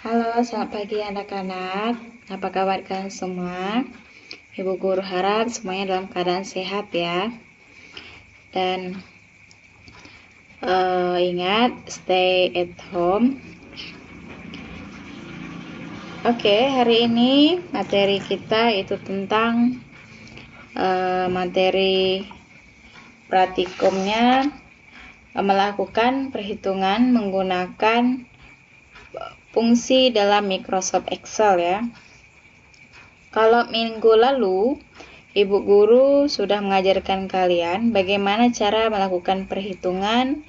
Halo, selamat pagi anak-anak. Apa kabar kalian semua? Ibu guru harap semuanya dalam keadaan sehat ya. Dan ingat, stay at home. Oke, hari ini materi kita itu tentang materi praktikumnya melakukan perhitungan menggunakan fungsi dalam Microsoft Excel ya. Kalau minggu lalu Ibu guru sudah mengajarkan kalian bagaimana cara melakukan perhitungan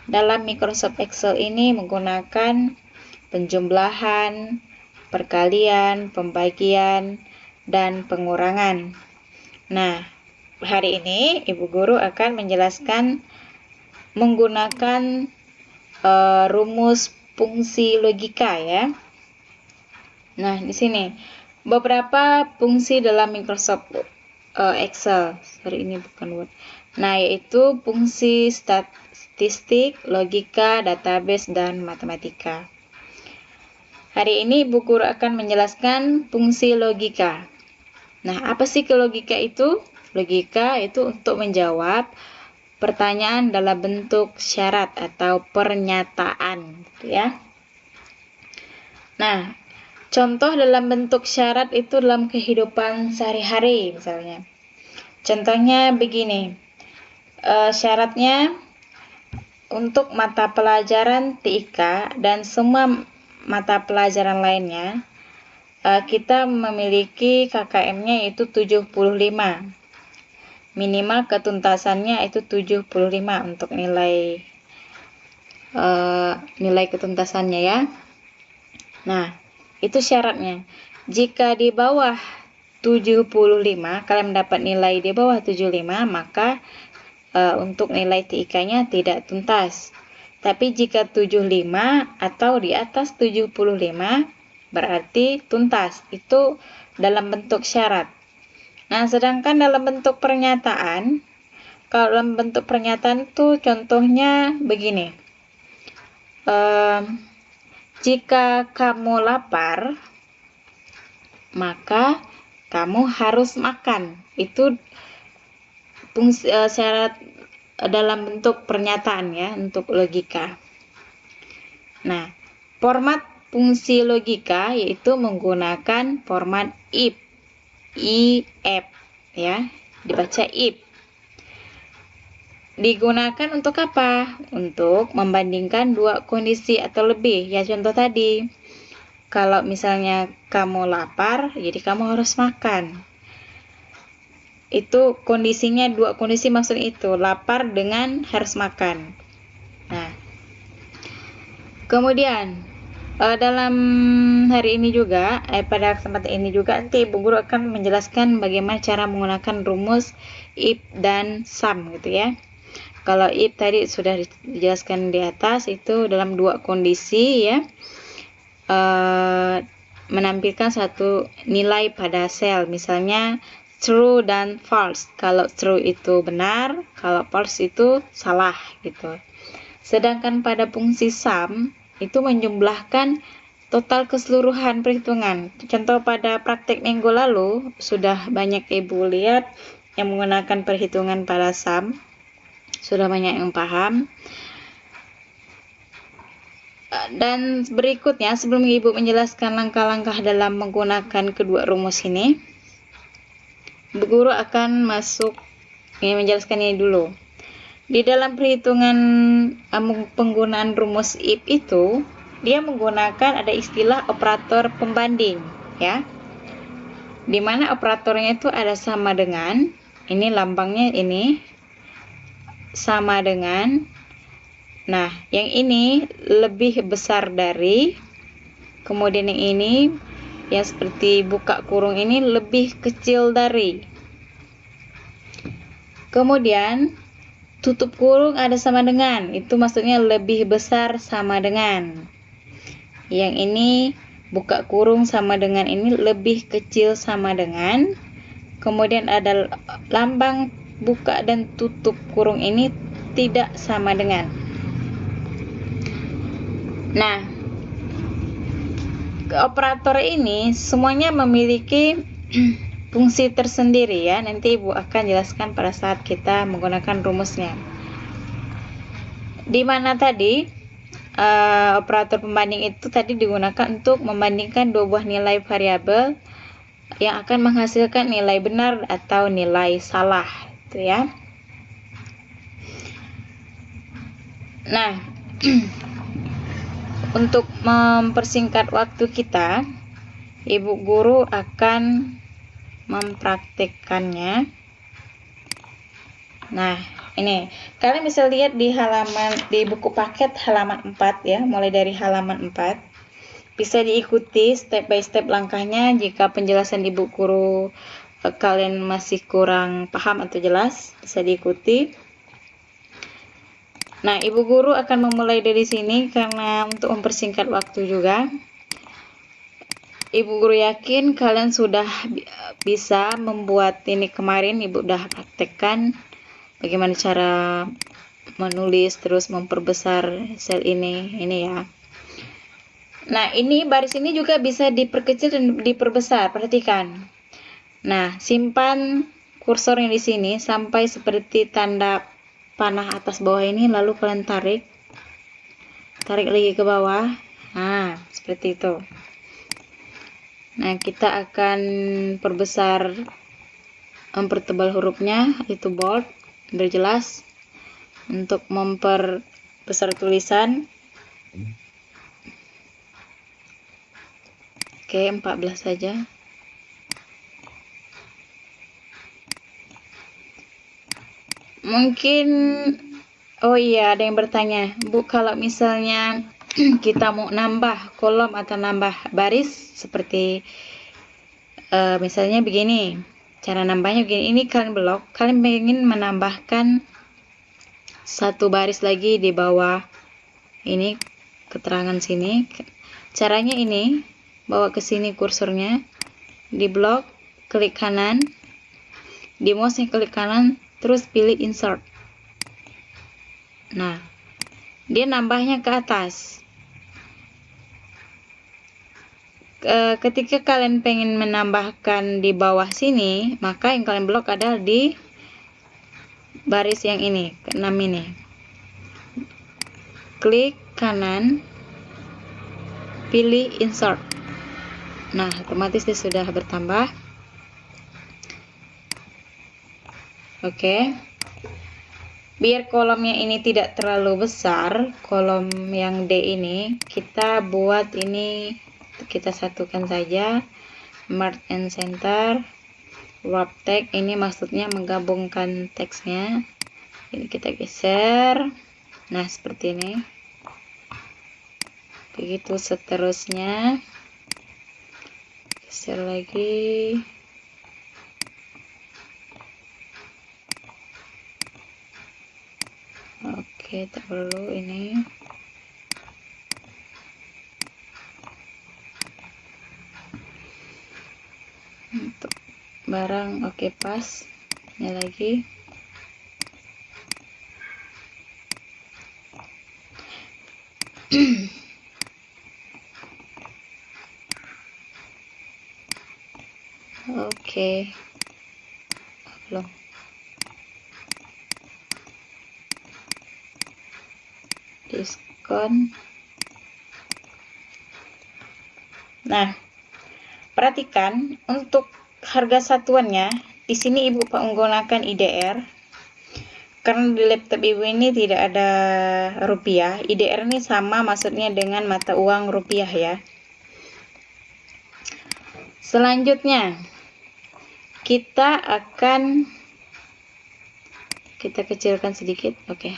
dalam Microsoft Excel ini menggunakan penjumlahan, perkalian, pembagian, dan pengurangan. Nah, hari ini Ibu guru akan menjelaskan menggunakan rumus fungsi logika ya. Nah, di sini beberapa fungsi dalam Microsoft Excel. Sorry, ini bukan Word. Nah, yaitu fungsi statistik, logika, database, dan matematika. Hari ini Ibu guru akan menjelaskan fungsi logika. Nah, apa sih logika itu? Logika itu untuk menjawab pertanyaan dalam bentuk syarat atau pernyataan, gitu ya. Nah, contoh dalam bentuk syarat itu dalam kehidupan sehari-hari misalnya. Contohnya begini, syaratnya untuk mata pelajaran TIK dan semua mata pelajaran lainnya, kita memiliki KKM-nya itu 75. Minimal ketuntasannya itu 75 untuk nilai ketuntasannya ya. Nah, itu syaratnya. Jika di bawah 75, kalian mendapat nilai di bawah 75, maka untuk nilai TIK-nya tidak tuntas. Tapi jika 75 atau di atas 75, berarti tuntas. Itu dalam bentuk syarat. Nah, sedangkan dalam bentuk pernyataan, kalau dalam bentuk pernyataan itu contohnya begini. Jika kamu lapar, maka kamu harus makan. Itu fungsi syarat dalam bentuk pernyataan ya, untuk logika. Nah, format fungsi logika yaitu menggunakan format if ya, dibaca if. Digunakan untuk apa? Untuk membandingkan dua kondisi atau lebih. Ya, contoh tadi. Kalau misalnya kamu lapar, jadi kamu harus makan. Itu kondisinya, dua kondisi maksud itu. Lapar dengan harus makan. Nah, kemudian dalam hari ini juga, pada kesempatan ini juga, nanti Ibu Guru akan menjelaskan bagaimana cara menggunakan rumus if dan sum gitu ya. Kalau if tadi sudah dijelaskan di atas, itu dalam dua kondisi ya, menampilkan satu nilai pada sel, misalnya true dan false. Kalau true itu benar, kalau false itu salah gitu. Sedangkan pada fungsi sum itu menjumlahkan total keseluruhan perhitungan. Contoh pada praktek minggu lalu sudah banyak Ibu lihat yang menggunakan perhitungan pada sum. Sudah banyak yang paham. Dan berikutnya, sebelum Ibu menjelaskan langkah-langkah dalam menggunakan kedua rumus ini, Ibu Guru akan menjelaskan ini dulu. Di dalam perhitungan penggunaan rumus if itu, dia menggunakan ada istilah operator pembanding, ya. Dimana operatornya itu ada sama dengan, ini lambangnya ini, sama dengan, nah yang ini lebih besar dari, kemudian yang ini yang seperti buka kurung ini lebih kecil dari, kemudian tutup kurung ada sama dengan, itu maksudnya lebih besar sama dengan, yang ini buka kurung sama dengan ini lebih kecil sama dengan, kemudian ada lambang buka dan tutup kurung ini tidak sama dengan. Nah, operator ini semuanya memiliki fungsi tersendiri ya. Nanti Ibu akan jelaskan pada saat kita menggunakan rumusnya. Di mana tadi operator pembanding itu tadi digunakan untuk membandingkan dua buah nilai variabel yang akan menghasilkan nilai benar atau nilai salah, itu ya. Nah, untuk mempersingkat waktu kita, Ibu guru akan mempraktikkannya. Nah, ini kalian bisa lihat di buku paket halaman 4 ya, mulai dari halaman 4. Bisa diikuti step by step langkahnya. Jika penjelasan di buku guru kalian masih kurang paham atau jelas, bisa diikuti. Nah, Ibu guru akan memulai dari sini karena untuk mempersingkat waktu juga. Ibu guru yakin kalian sudah bisa membuat ini kemarin. Ibu udah praktekkan bagaimana cara menulis terus memperbesar sel ini ya. Nah, ini baris ini juga bisa diperkecil dan diperbesar. Perhatikan. Nah, simpan kursornya di sini sampai seperti tanda panah atas bawah ini, lalu kalian tarik lagi ke bawah. Nah, seperti itu. Nah, kita akan perbesar, mempertebal hurufnya, itu bold, biar jelas. Untuk memperbesar tulisan, oke, 14 saja. Mungkin, oh iya, ada yang bertanya, Bu, kalau misalnya kita mau nambah kolom atau nambah baris seperti misalnya begini, cara nambahnya begini. Ini kalian blok, kalian ingin menambahkan satu baris lagi di bawah ini keterangan sini. Caranya ini, bawa ke sini kursornya, di blok, klik kanan, di mouse klik kanan, terus pilih insert. Nah, dia nambahnya ke atas. Ketika kalian pengen menambahkan di bawah sini, maka yang kalian blok adalah di baris yang ini, ke-6 ini. Klik kanan, pilih insert. Nah, otomatis dia sudah bertambah. Oke. Biar kolomnya ini tidak terlalu besar, kolom yang D ini, kita buat ini, kita satukan saja. Merge and center, wrap text, ini maksudnya menggabungkan teksnya. Ini kita geser. Nah, seperti ini. Begitu seterusnya. Geser lagi. Oke, tak perlu ini. Untuk barang, oke, pas. Ini lagi. Oke. Belum. Diskon. Nah, perhatikan untuk harga satuannya. Di sini Ibu menggunakan IDR. Karena di laptop Ibu ini tidak ada rupiah. IDR ini sama maksudnya dengan mata uang rupiah ya. Selanjutnya, kita kecilkan sedikit. Oke.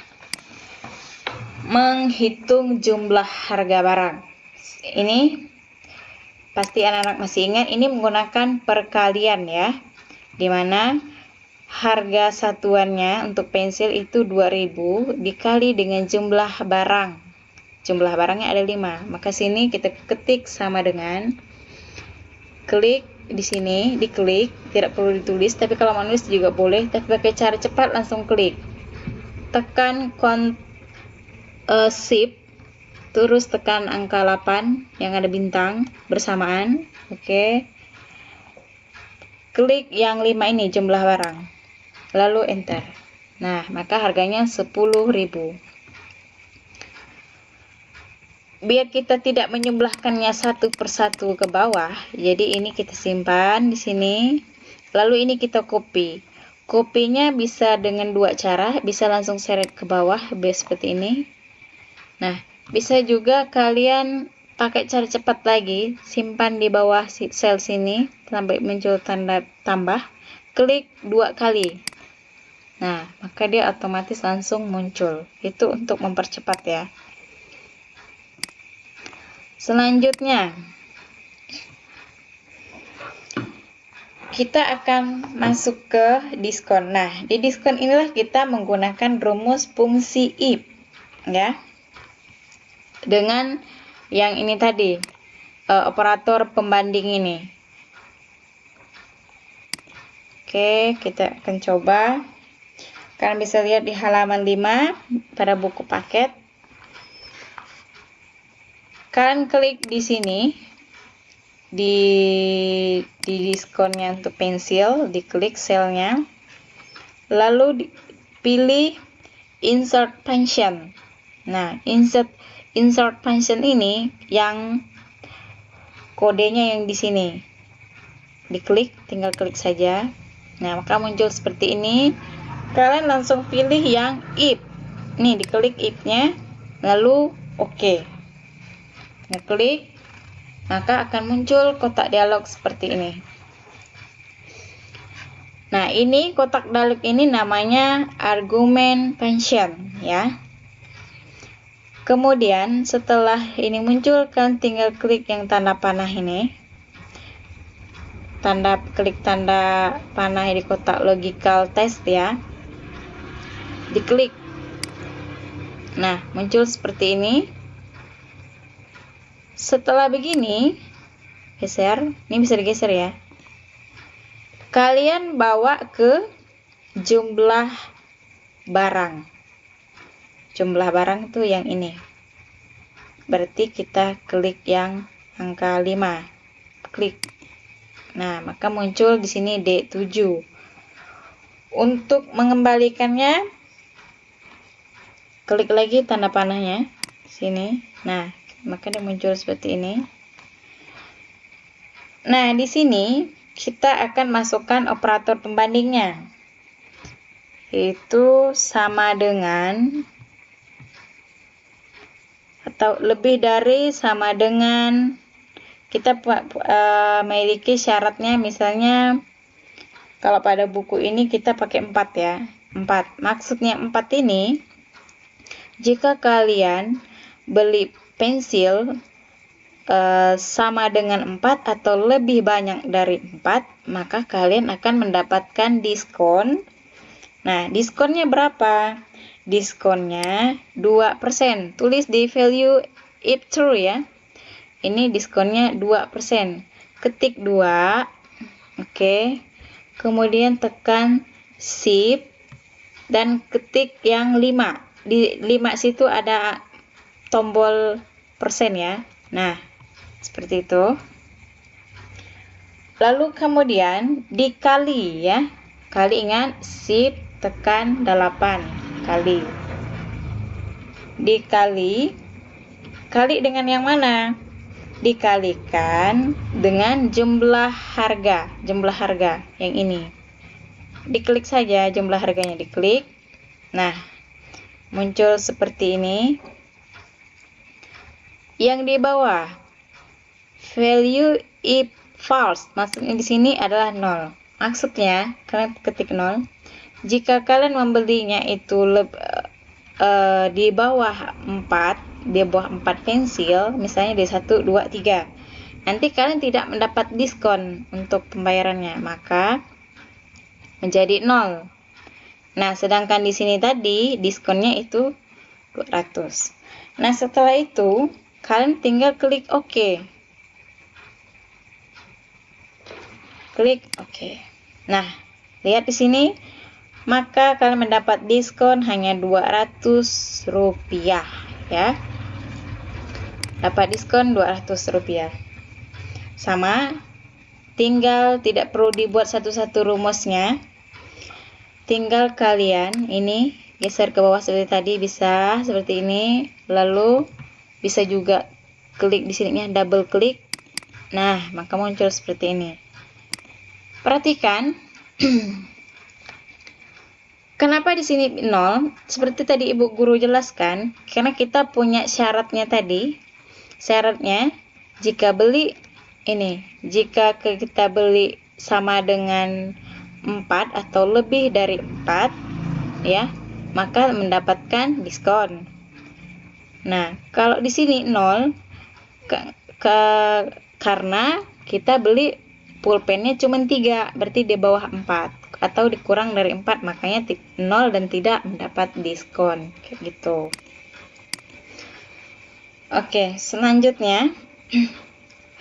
Menghitung jumlah harga barang. Ini pasti anak-anak masih ingat, ini menggunakan perkalian ya, dimana harga satuannya untuk pensil itu 2000 dikali dengan jumlah barang. Jumlah barangnya ada 5, maka sini kita ketik sama dengan, klik di sini, diklik, tidak perlu ditulis, tapi kalau mau nulis juga boleh, tapi pakai cara cepat langsung klik, tekan shift, terus tekan angka 8 yang ada bintang bersamaan. Oke. Klik yang 5 ini, jumlah barang. Lalu enter. Nah, maka harganya 10.000. Biar kita tidak menjumlahkannya satu persatu ke bawah, jadi ini kita simpan di sini. Lalu ini kita copy. Kopinya bisa dengan dua cara, bisa langsung seret ke bawah seperti ini. Nah, bisa juga kalian pakai cara cepat lagi, simpan di bawah sel sini sampai muncul tanda tambah, klik 2 kali. Nah, maka dia otomatis langsung muncul. Itu untuk mempercepat ya. Selanjutnya, kita akan masuk ke diskon. Nah, di diskon inilah kita menggunakan rumus fungsi if ya. Dengan yang ini tadi, operator pembanding ini. Oke, kita akan coba. Kalian bisa lihat di halaman 5 pada buku paket. Kalian klik di sini, di diskonnya untuk pensil, diklik selnya, lalu pilih insert function. Nah, insert function ini yang kodenya yang di sini. Diklik, tinggal klik saja. Nah, maka muncul seperti ini. Kalian langsung pilih yang if. Nih, diklik if-nya, lalu oke. Ngeklik, maka akan muncul kotak dialog seperti ini. Nah, ini kotak dialog ini namanya argumen function ya. Kemudian setelah ini muncul, kalian tinggal klik yang tanda panah ini. Klik tanda panah di kotak logical test ya. Diklik. Nah, muncul seperti ini. Setelah begini, geser. Ini bisa digeser ya. Kalian bawa ke jumlah barang. Jumlah barang itu yang ini. Berarti kita klik yang angka 5. Klik. Nah, maka muncul di sini D7. Untuk mengembalikannya, klik lagi tanda panahnya sini. Nah, maka dia muncul seperti ini. Nah, di sini kita akan masukkan operator pembandingnya. Itu sama dengan atau lebih dari, sama dengan, kita memiliki syaratnya. Misalnya kalau pada buku ini kita pakai 4 ya. 4. Maksudnya 4 ini, jika kalian beli pensil sama dengan 4 atau lebih banyak dari 4, maka kalian akan mendapatkan diskon. Nah, diskonnya berapa? Diskonnya 2%. Tulis di value if true ya. Ini diskonnya 2%. Ketik 2. Oke. Kemudian tekan shift dan ketik yang 5. Di 5 situ ada tombol persen ya. Nah, seperti itu. Lalu kemudian dikali ya. Kali, ingat, shift tekan 8 kali. Dikali dengan yang mana? Dikalikan dengan jumlah harga yang ini. Diklik saja jumlah harganya, diklik. Nah, muncul seperti ini. Yang di bawah, value if false, maksudnya di sini adalah 0. Maksudnya kalian ketik 0 jika kalian membelinya itu di bawah 4 pensil, misalnya di 1, 2, 3, nanti kalian tidak mendapat diskon untuk pembayarannya, maka menjadi 0. Nah, sedangkan di sini tadi diskonnya itu 200. Nah, setelah itu kalian tinggal klik OK. Klik OK. Nah, lihat di sini, maka kalian mendapat diskon hanya Rp200 ya. dapat diskon Rp200. Sama, tinggal tidak perlu dibuat satu-satu rumusnya. Tinggal kalian ini geser ke bawah seperti tadi, bisa seperti ini, lalu bisa juga klik di sininya, double klik. Nah, maka muncul seperti ini. Perhatikan kenapa di sini 0? Seperti tadi Ibu Guru jelaskan, karena kita punya syaratnya tadi. Syaratnya jika kita beli sama dengan 4 atau lebih dari 4 ya, maka mendapatkan diskon. Nah, kalau di sini 0 karena kita beli pulpennya cuma 3, berarti di bawah 4 atau dikurang dari 4, makanya 0 dan tidak mendapat diskon kayak gitu. Oke, selanjutnya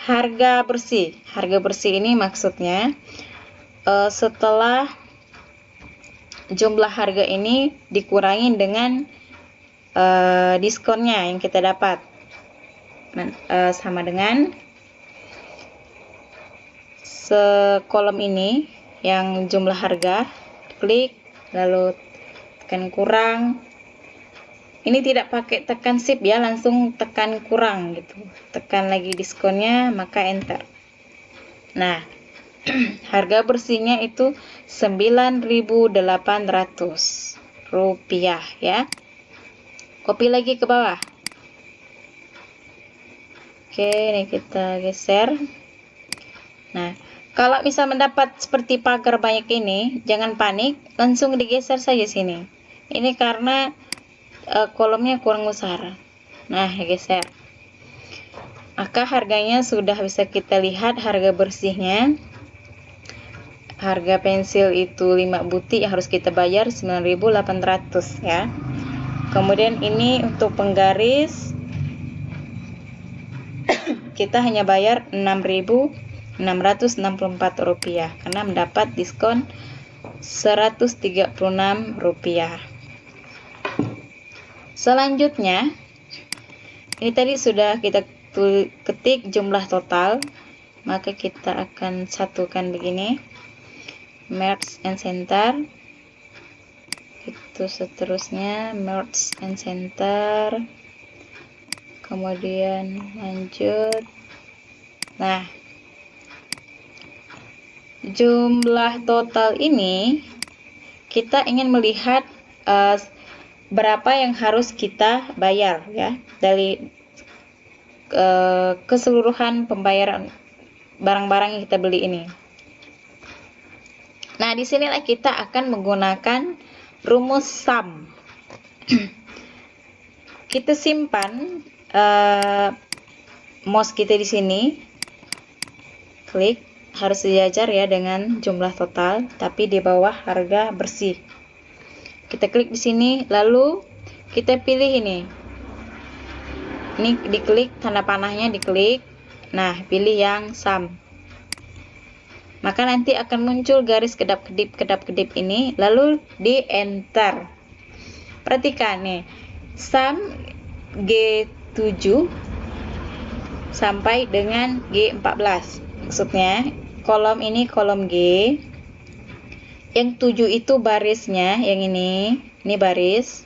harga bersih. Harga bersih ini maksudnya setelah jumlah harga ini dikurangi dengan diskonnya yang kita dapat, sama dengan sekolom ini yang jumlah harga, klik lalu tekan kurang. Ini tidak pakai tekan shift ya, langsung tekan kurang gitu, tekan lagi diskonnya, maka enter. Nah, harga bersihnya itu Rp9.800 ya. Copy lagi ke bawah. Oke, ini kita geser. Nah, kalau misal mendapat seperti pagar banyak ini, jangan panik, langsung digeser saja sini. Ini karena kolomnya kurang besar. Nah, geser. Maka harganya sudah bisa kita lihat, harga bersihnya. Harga pensil itu 5 butir harus kita bayar 9.800 ya. Kemudian ini untuk penggaris kita hanya bayar Rp6.664 karena mendapat diskon Rp136. Selanjutnya, ini tadi sudah kita ketik jumlah total, maka kita akan satukan begini, merge and center. Itu seterusnya merge and center, kemudian lanjut. Nah, jumlah total ini kita ingin melihat berapa yang harus kita bayar ya dari keseluruhan pembayaran barang-barang yang kita beli ini. Nah, disinilah kita akan menggunakan rumus sum. Kita simpan mouse kita di sini, klik, harus sejajar ya dengan jumlah total, tapi di bawah harga bersih. Kita klik di sini, lalu kita pilih ini diklik, tanda panahnya diklik. Nah, pilih yang sum. Maka nanti akan muncul garis kedap-kedip ini, lalu di enter. Perhatikan nih, sum G7 sampai dengan G14. Maksudnya kolom ini kolom G, yang 7 itu barisnya, yang ini baris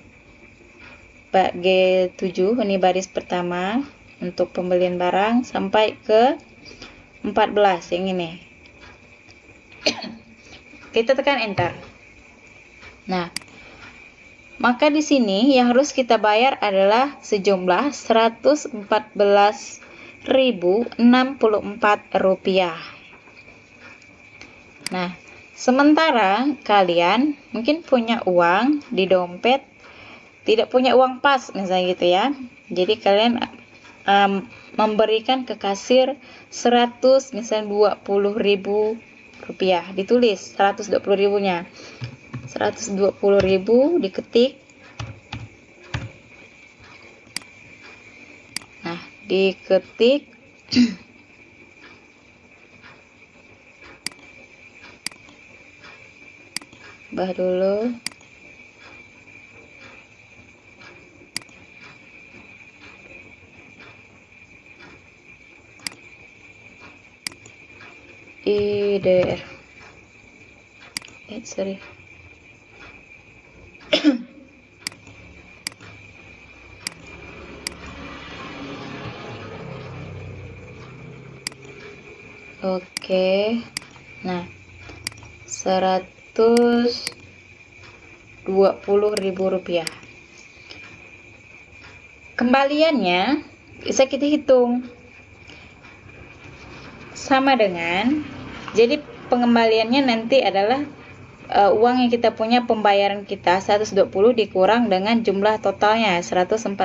G7, ini baris pertama untuk pembelian barang, sampai ke 14 yang ini. Kita tekan enter. Nah, maka di sini yang harus kita bayar adalah sejumlah Rp114.064. Nah, sementara kalian mungkin punya uang di dompet, tidak punya uang pas misalnya gitu ya. Jadi kalian memberikan ke kasir 100, misalnya Rp20.000, ditulis 120.000-nya. 120.000 diketik. Nah, diketik. Bah dulu. IDR. Sorry. Oke. Nah, 120.000 rupiah. Kembaliannya bisa kita hitung sama dengan, jadi pengembaliannya nanti adalah uang yang kita punya, pembayaran kita 120 dikurang dengan jumlah totalnya 114,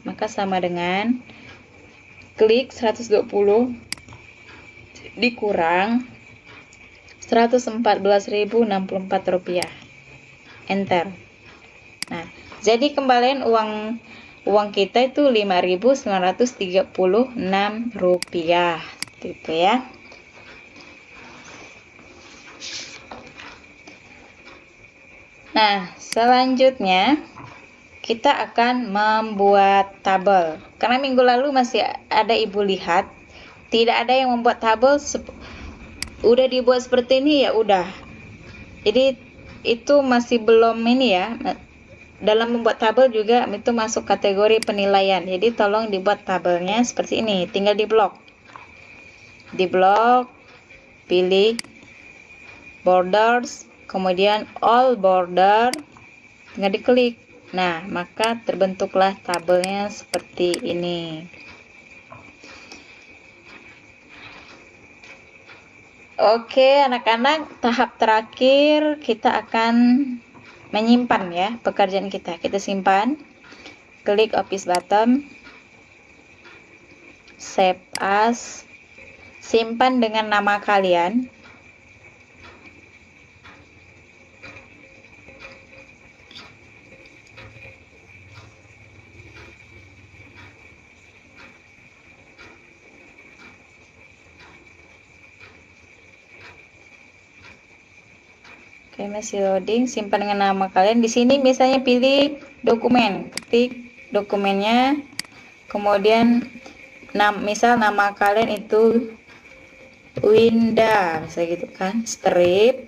maka sama dengan klik 120 dikurang 114.064 rupiah, enter. Nah, jadi kembalian uang kita itu 5.936 rupiah, gitu ya. Nah, selanjutnya kita akan membuat tabel. Karena minggu lalu masih ada ibu lihat tidak ada yang membuat tabel, udah dibuat seperti ini ya udah. Jadi itu masih belum ini ya. Dalam membuat tabel juga itu masuk kategori penilaian. Jadi tolong dibuat tabelnya seperti ini. Tinggal di blok. Di blok pilih borders, kemudian all border, tinggal diklik. Nah, maka terbentuklah tabelnya seperti ini. Oke, anak-anak, tahap terakhir kita akan menyimpan ya pekerjaan kita. Kita simpan. Klik office button. Save as. Simpan dengan nama kalian. Oke, masih loading. Simpan dengan nama kalian. Di sini misalnya pilih dokumen, ketik dokumennya, kemudian misal nama kalian itu Winda, misalnya gitu kan, strip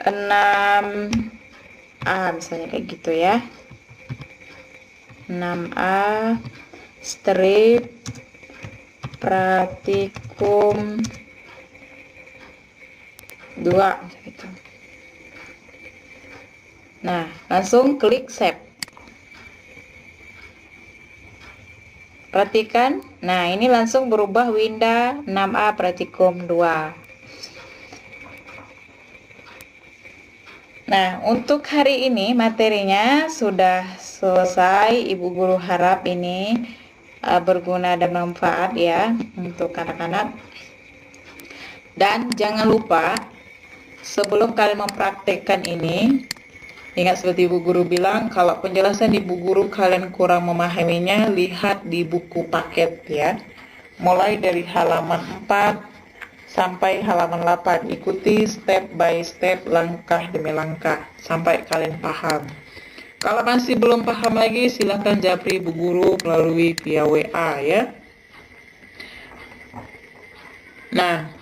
6A, misalnya kayak gitu ya, 6A strip praktikum 2 gitu. Nah, langsung klik save. Perhatikan, nah ini langsung berubah Winda 6A praktikum 2. Nah, untuk hari ini materinya sudah selesai. Ibu guru harap ini berguna dan bermanfaat ya untuk anak-anak. Dan jangan lupa, sebelum kalian mempraktekkan ini, ingat seperti ibu guru bilang, kalau penjelasan ibu guru kalian kurang memahaminya, lihat di buku paket ya. Mulai dari halaman 4 sampai halaman 8. Ikuti step by step, langkah demi langkah, sampai kalian paham. Kalau masih belum paham lagi, silahkan japri ibu guru melalui via WA ya. Nah,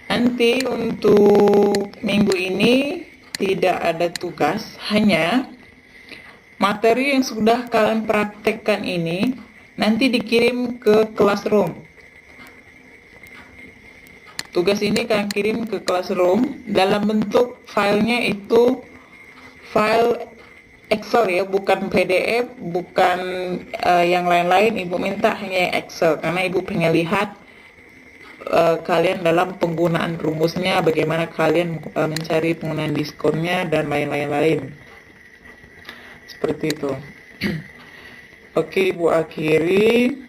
nanti untuk minggu ini tidak ada tugas, hanya materi yang sudah kalian praktekkan ini nanti dikirim ke classroom. Tugas ini kalian kirim ke classroom dalam bentuk filenya itu file Excel ya, bukan PDF, bukan yang lain-lain. Ibu minta hanya Excel karena ibu pengen lihat kalian dalam penggunaan rumusnya, bagaimana kalian mencari penggunaan diskonnya dan lain-lain seperti itu. Oke, ibu akhiri.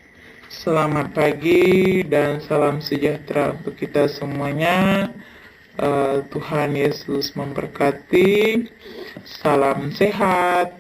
Selamat pagi dan salam sejahtera untuk kita semuanya. Tuhan Yesus memberkati. Salam sehat.